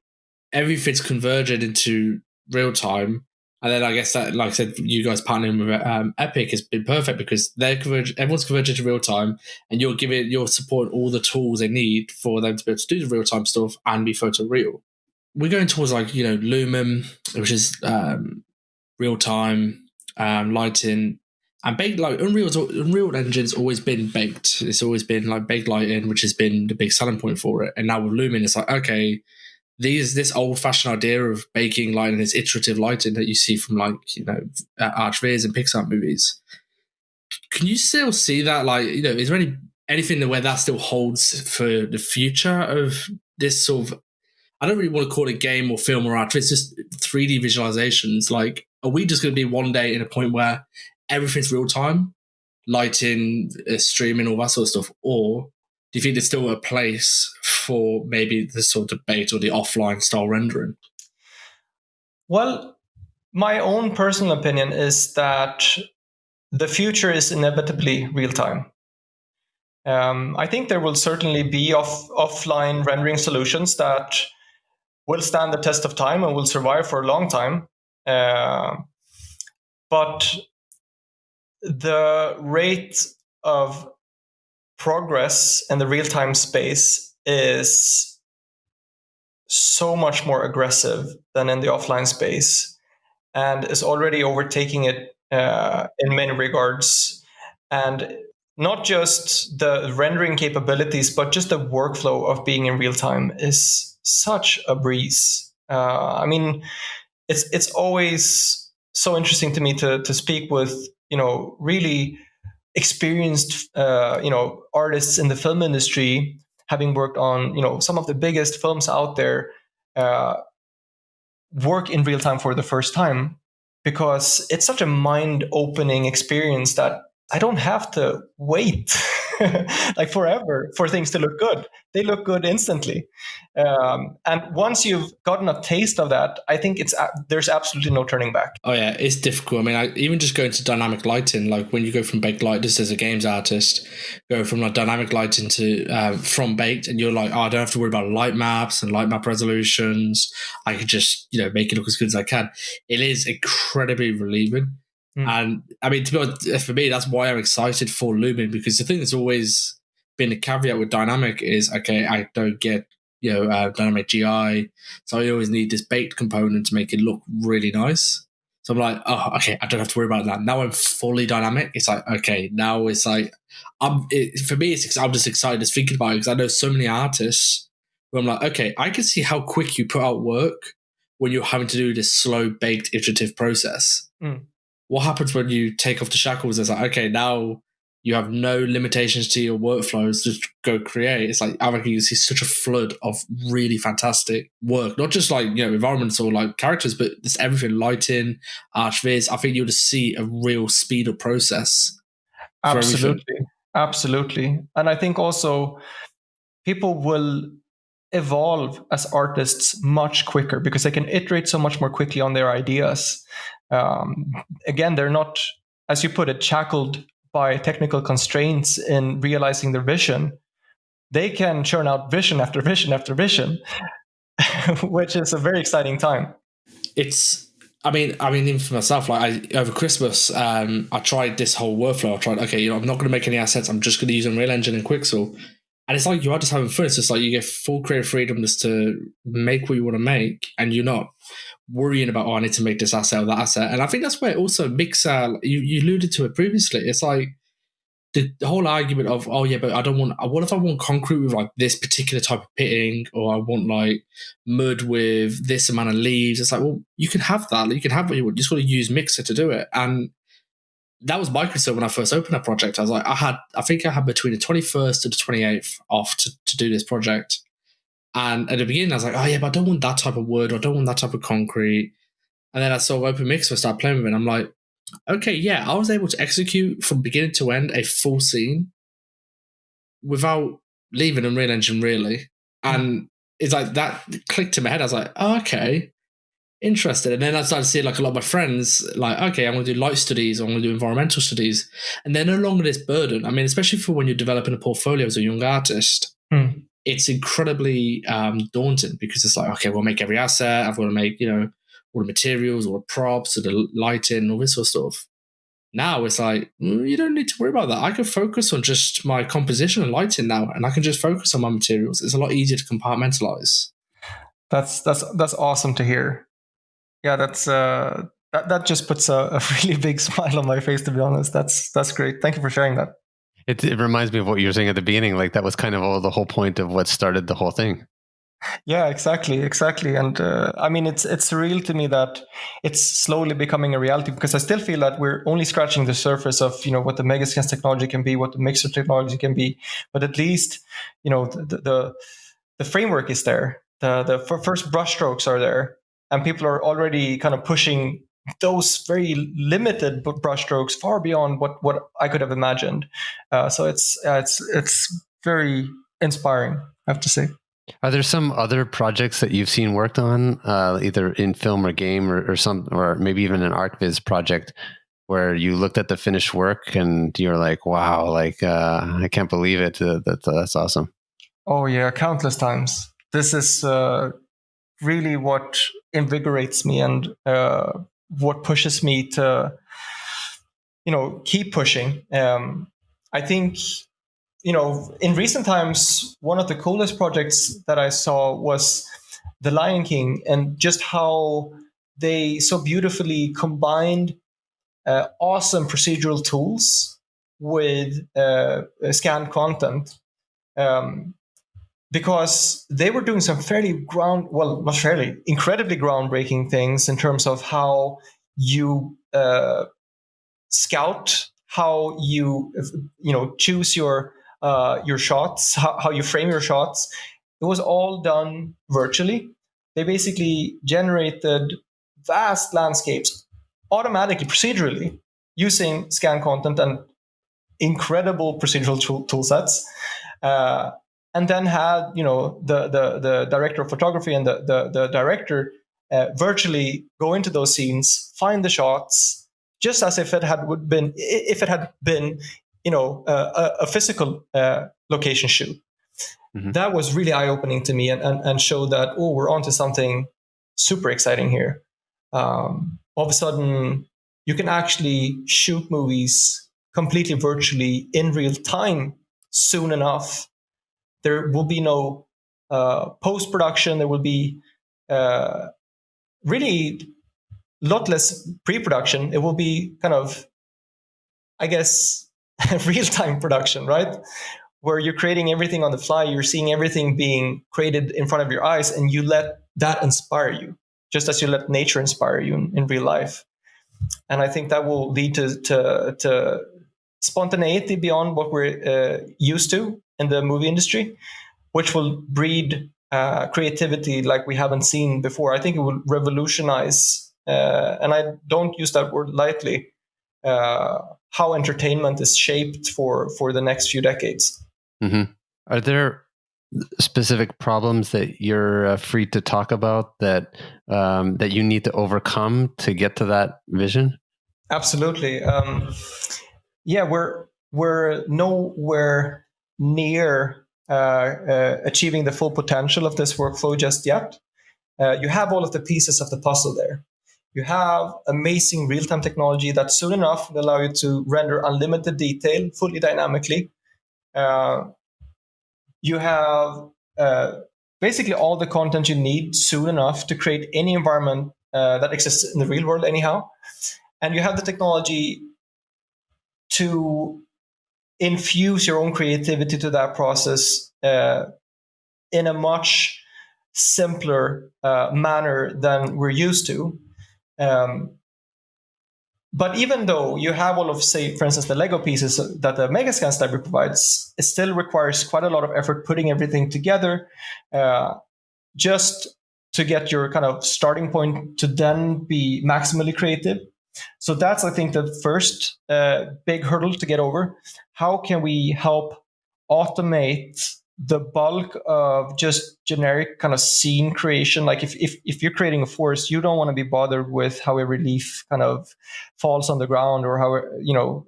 everything's converged into real time. And then I guess that, like I said, you guys partnering with Epic has been perfect, because everyone's converging to real time, and you're supporting all the tools they need for them to be able to do the real time stuff and be photoreal. we're going towards like, Lumen, which is real-time lighting, and baked light. Unreal Engine's always been baked. It's always been like baked lighting, which has been the big selling point for it. And now with Lumen, it's like, okay, this old-fashioned idea of baking lighting, this iterative lighting that you see from like, Archviz and Pixar movies. Can you still see that? Like, is there anything where that still holds for the future of this sort of, I don't really want to call it game or film or art, it's just 3D visualizations. Like, are we just going to be one day in a point where everything's real time, lighting, streaming, all that sort of stuff? Or do you think there's still a place for maybe the sort of debate or the offline style rendering? Well, my own personal opinion is that the future is inevitably real time. I think there will certainly be offline rendering solutions that will stand the test of time and will survive for a long time. But the rate of progress in the real-time space is so much more aggressive than in the offline space, and is already overtaking it in many regards. And not just the rendering capabilities, but just the workflow of being in real time is such a breeze. I mean, it's always so interesting to me to speak with really experienced artists in the film industry, having worked on some of the biggest films out there, work in real time for the first time, because it's such a mind-opening experience that I don't have to wait like forever for things to look good. They look good instantly. And once you've gotten a taste of that, I think there's absolutely no turning back. Oh yeah, it's difficult. I mean, even just going to dynamic lighting, like when you go from baked light, just as a games artist, go from like dynamic lighting to from baked, and you're like, I don't have to worry about light maps and light map resolutions. I could just make it look as good as I can. It is incredibly relieving. And I mean, to be honest, for me, that's why I'm excited for Lumen, because the thing that's always been a caveat with dynamic is, okay, I don't get dynamic GI, so I always need this baked component to make it look really nice. So I'm like, oh, okay, I don't have to worry about that. Now I'm fully dynamic. It's like, okay, now it's like, for me, I'm just excited just thinking about it, because I know so many artists where I'm like, okay, I can see how quick you put out work when you're having to do this slow baked iterative process. What happens when you take off the shackles? It's like, okay, now you have no limitations to your workflows, just go create. It's like, I reckon you see such a flood of really fantastic work, not just like, environments or like characters, but just everything, lighting, ArchViz. I think you'll just see a real speed of process. Absolutely. And I think also people will evolve as artists much quicker because they can iterate so much more quickly on their ideas. Again, they're not, as you put it, shackled by technical constraints in realizing their vision. They can churn out vision after vision after vision, which is a very exciting time. I mean, even for myself, like over Christmas, I tried this whole workflow. I tried, okay, I'm not going to make any assets. I'm just going to use Unreal Engine and Quixel. And it's like you are just having fun. It's just like you get full creative freedom just to make what you want to make, and you're not worrying about, I need to make this asset or that asset. And I think that's where also Mixer, you alluded to it previously. It's like the whole argument of, oh yeah, but I don't want, what if I want concrete with like this particular type of pitting, or I want like mud with this amount of leaves. It's like, well, you can have that. You can have what you want. You just got to use Mixer to do it. And that was my concern when I first opened that project. I was like, I think I had between the 21st to the 28th off to do this project. And at the beginning, I was like, oh yeah, but I don't want that type of wood, or I don't want that type of concrete. And then I saw OpenMix, so I started playing with it, and I'm like, okay, yeah, I was able to execute from beginning to end a full scene without leaving Unreal Engine, really. And it's like that clicked in my head. I was like, oh, okay, interested. And then I started seeing like a lot of my friends, like, okay, I'm going to do light studies, or I'm going to do environmental studies. And they're no longer this burden. I mean, especially for when you're developing a portfolio as a young artist, it's incredibly daunting, because it's like, okay, we'll make every asset. I've got to make, all the materials, all the props, or the lighting, all this sort of stuff. Now it's like, you don't need to worry about that. I can focus on just my composition and lighting now, and I can just focus on my materials. It's a lot easier to compartmentalize. That's awesome to hear. Yeah, that just puts a really big smile on my face, to be honest. That's great. Thank you for sharing that. It reminds me of what you were saying at the beginning. Like that was kind of the whole point of what started the whole thing. Yeah, exactly. And I mean, it's surreal to me that it's slowly becoming a reality, because I still feel that we're only scratching the surface of what the Megascans technology can be, what the mixer technology can be. But at least the framework is there. The first brushstrokes are there, and people are already kind of pushing those very limited brushstrokes far beyond what I could have imagined. So it's very inspiring, I have to say. Are there some other projects that you've seen worked on, either in film or game, or maybe even an ArcViz project, where you looked at the finished work and you're like, "Wow, like I can't believe it. That's awesome." Oh yeah, countless times. This is really what invigorates me and what pushes me to, keep pushing. I think, in recent times, one of the coolest projects that I saw was The Lion King, and just how they so beautifully combined awesome procedural tools with scanned content. Because they were doing some incredibly groundbreaking things in terms of how you scout, how you choose your shots, how you frame your shots. It was all done virtually. They basically generated vast landscapes automatically, procedurally, using scan content and incredible procedural tool sets. And then had the director of photography and the director virtually go into those scenes, find the shots, just as if it had been a physical location shoot. Mm-hmm. That was really eye-opening to me, and showed that we're onto something super exciting here. All of a sudden, you can actually shoot movies completely virtually in real time soon enough. There will be no post-production. There will be really a lot less pre-production. It will be kind of, I guess, real-time production, right? Where you're creating everything on the fly. You're seeing everything being created in front of your eyes, and you let that inspire you, just as you let nature inspire you in real life. And I think that will lead to spontaneity beyond what we're used to in the movie industry, which will breed creativity like we haven't seen before. I think it will revolutionize, and I don't use that word lightly, how entertainment is shaped for the next few decades. Mm-hmm. Are there specific problems that you're free to talk about that you need to overcome to get to that vision? Absolutely. Yeah, we're nowhere near achieving the full potential of this workflow just yet. You have all of the pieces of the puzzle there. You have amazing real-time technology that soon enough will allow you to render unlimited detail fully dynamically. You have basically all the content you need soon enough to create any environment that exists in the real world anyhow. And you have the technology to infuse your own creativity to that process in a much simpler manner than we're used to. But even though you have all of, say, for instance, the Lego pieces that the Megascans library provides, it still requires quite a lot of effort putting everything together just to get your kind of starting point to then be maximally creative. So that's, I think, the first big hurdle to get over. How can we help automate the bulk of just generic kind of scene creation? Like if you're creating a forest, you don't want to be bothered with how every leaf kind of falls on the ground or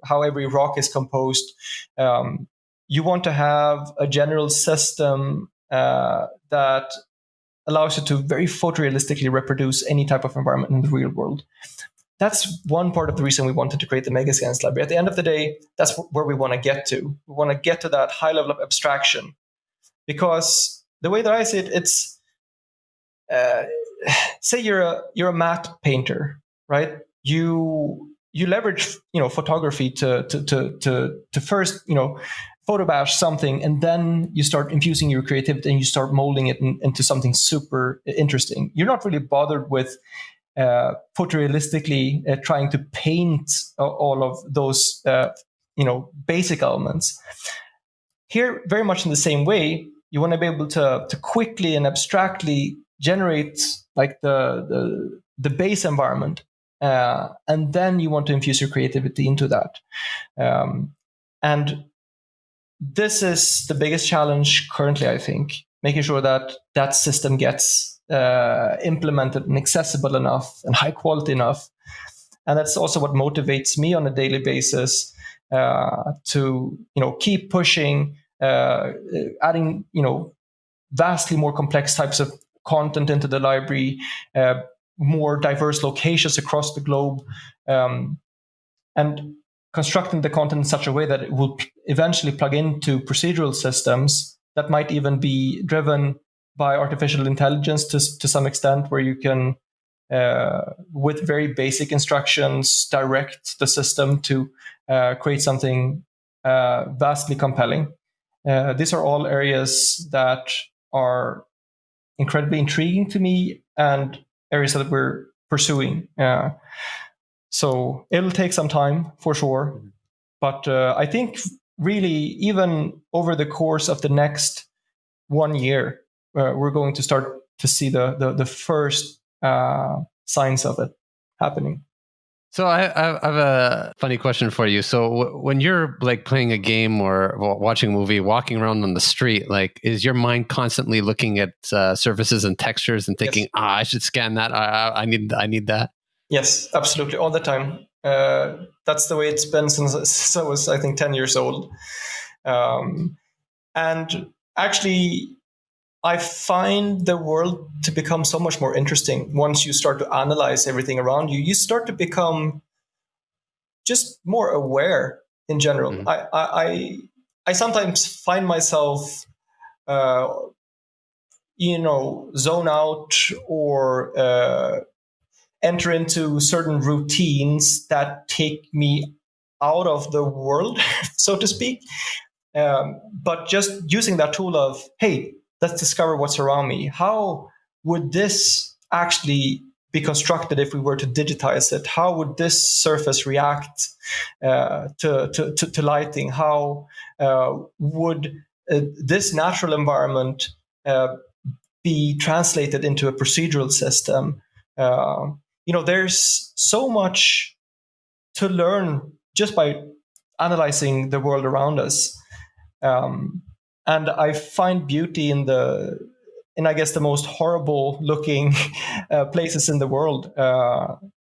how every rock is composed. You want to have a general system that allows you to very photorealistically reproduce any type of environment in the real world. That's one part of the reason we wanted to create the Megascans library. At the end of the day, that's where we want to get to. We want to get to that high level of abstraction. Because the way that I see it, it's say you're a matte painter, right? You leverage photography to first photobash something, and then you start infusing your creativity and you start molding it into something super interesting. You're not really bothered with photorealistically trying to paint all of those basic elements. Here, very much in the same way, you want to be able to quickly and abstractly generate like the base environment, and then you want to infuse your creativity into that. And this is the biggest challenge currently, I think, making sure that that system gets implemented and accessible enough and high quality enough. And that's also what motivates me on a daily basis to keep pushing, adding vastly more complex types of content into the library, more diverse locations across the globe, and constructing the content in such a way that it will eventually plug into procedural systems that might even be driven by artificial intelligence to some extent, where you can, with very basic instructions, direct the system to create something vastly compelling. These are all areas that are incredibly intriguing to me and areas that we're pursuing. So it'll take some time for sure. But I think really even over the course of the next 1 year, we're going to start to see the first signs of it happening. So I have a funny question for you. So when you're like playing a game or watching a movie, walking around on the street, like is your mind constantly looking at surfaces and textures and thinking, yes, I should scan that. I need that. Yes, absolutely. All the time. That's the way it's been since I was, I think, 10 years old. And actually, I find the world to become so much more interesting once you start to analyze everything around you. You start to become just more aware in general. Mm-hmm. I sometimes find myself, zone out or enter into certain routines that take me out of the world, so to speak. But just using that tool of, hey, let's discover what's around me. How would this actually be constructed if we were to digitize it? How would this surface react to lighting? How would this natural environment be translated into a procedural system? There's so much to learn just by analyzing the world around us. And I find beauty in I guess the most horrible looking places in the world,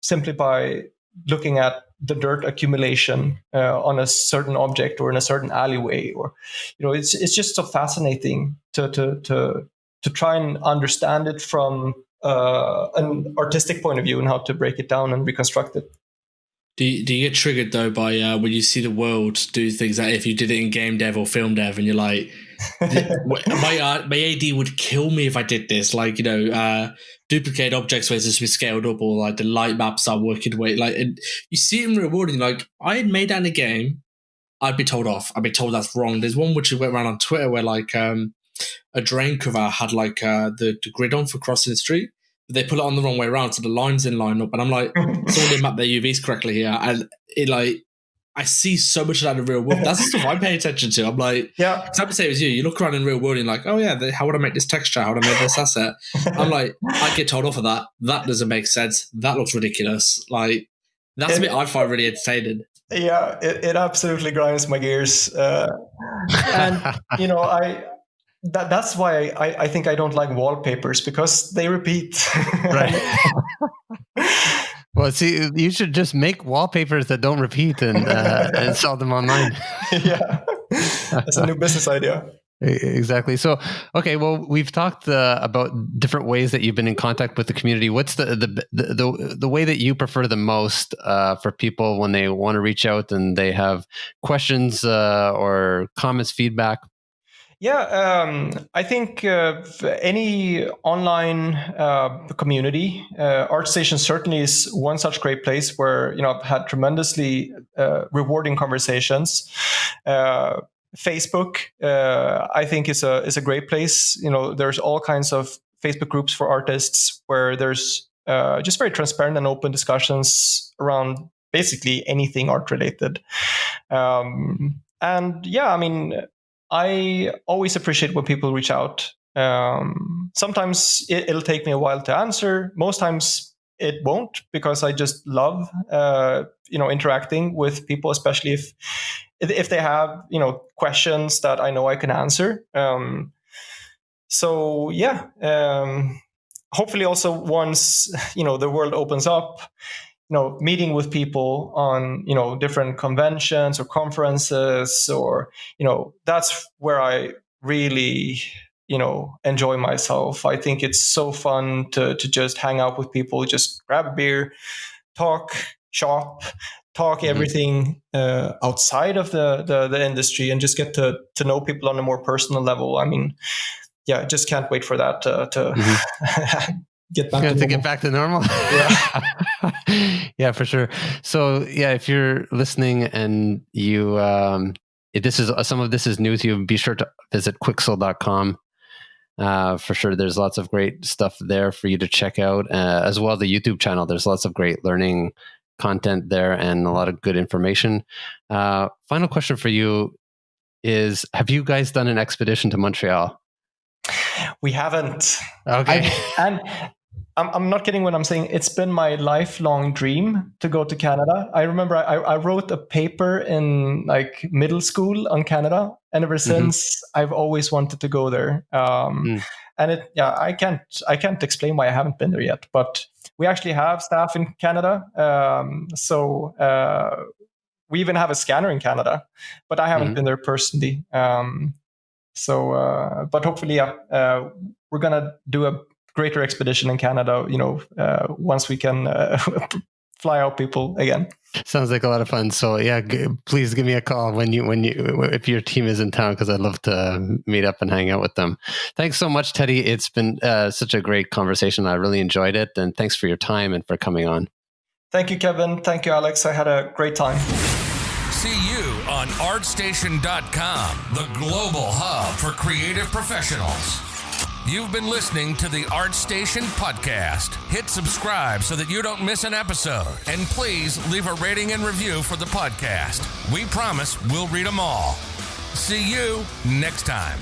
simply by looking at the dirt accumulation on a certain object or in a certain alleyway, or it's just so fascinating to try and understand it from an artistic point of view and how to break it down and reconstruct it. Do you get triggered though by when you see the world do things that if you did it in game dev or film dev and you're like, my AD would kill me if I did this, like duplicate objects where it's just be scaled up, or like the light maps are working away, like, and you see it in real world and you're like, I had made that in a game, I'd be told off, I'd be told that's wrong. There's one which went around on Twitter where like a drain cover had like the grid on for crossing the street, but they put it on the wrong way around, so the lines didn't line up. And I'm like, someone didn't map their UVs correctly here, and it like I see so much of that in real world. That's the stuff I pay attention to. I'm like, yeah. It's like the same as you. You look around in real world and you're like, oh yeah, how would I make this texture? How would I make this asset? I'm like, I get told off of that. That doesn't make sense. That looks ridiculous. Like that's the bit I find really entertaining. Yeah, it absolutely grinds my gears. And that's why I think I don't like wallpapers, because they repeat. Right. Well, see, you should just make wallpapers that don't repeat and sell them online. Yeah, that's a new business idea. Exactly. So, okay, well, we've talked about different ways that you've been in contact with the community. What's the way that you prefer the most for people when they want to reach out and they have questions or comments, feedback? I think any online community, ArtStation certainly is one such great place where I've had tremendously rewarding conversations. Facebook, I think, is a great place. There's all kinds of Facebook groups for artists where there's just very transparent and open discussions around basically anything art related. I always appreciate when people reach out. Sometimes it'll take me a while to answer. Most times it won't, because I just love, interacting with people, especially if they have, questions that I know I can answer. Hopefully also once, the world opens up, meeting with people on, different conventions or conferences, or, that's where I really, enjoy myself. I think it's so fun to just hang out with people, just grab a beer, talk shop, talk everything outside of the industry, and just get to know people on a more personal level. I mean, I just can't wait for that to get back to normal. Get back to normal. Yeah. Yeah, for sure. So if you're listening and you if some of this is new to you, be sure to visit Quixel.com. For sure, there's lots of great stuff there for you to check out, as well as the YouTube channel. There's lots of great learning content there and a lot of good information. Final question for you is, have you guys done an expedition to Montreal? We haven't. Okay. I'm not kidding when I'm saying it's been my lifelong dream to go to Canada. I remember I wrote a paper in like middle school on Canada, and ever since I've always wanted to go there. And I can't explain why I haven't been there yet, but we actually have staff in Canada. So we even have a scanner in Canada, but I haven't been there personally. But hopefully, we're gonna do a greater expedition in Canada. Once we can fly out people again. Sounds like a lot of fun. So please give me a call if your team is in town, because I'd love to meet up and hang out with them. Thanks so much, Teddy. It's been such a great conversation. I really enjoyed it, and thanks for your time and for coming on. Thank you, Kevin. Thank you, Alex. I had a great time. See you on ArtStation.com, the global hub for creative professionals. You've been listening to the ArtStation podcast. Hit subscribe so that you don't miss an episode. And please leave a rating and review for the podcast. We promise we'll read them all. See you next time.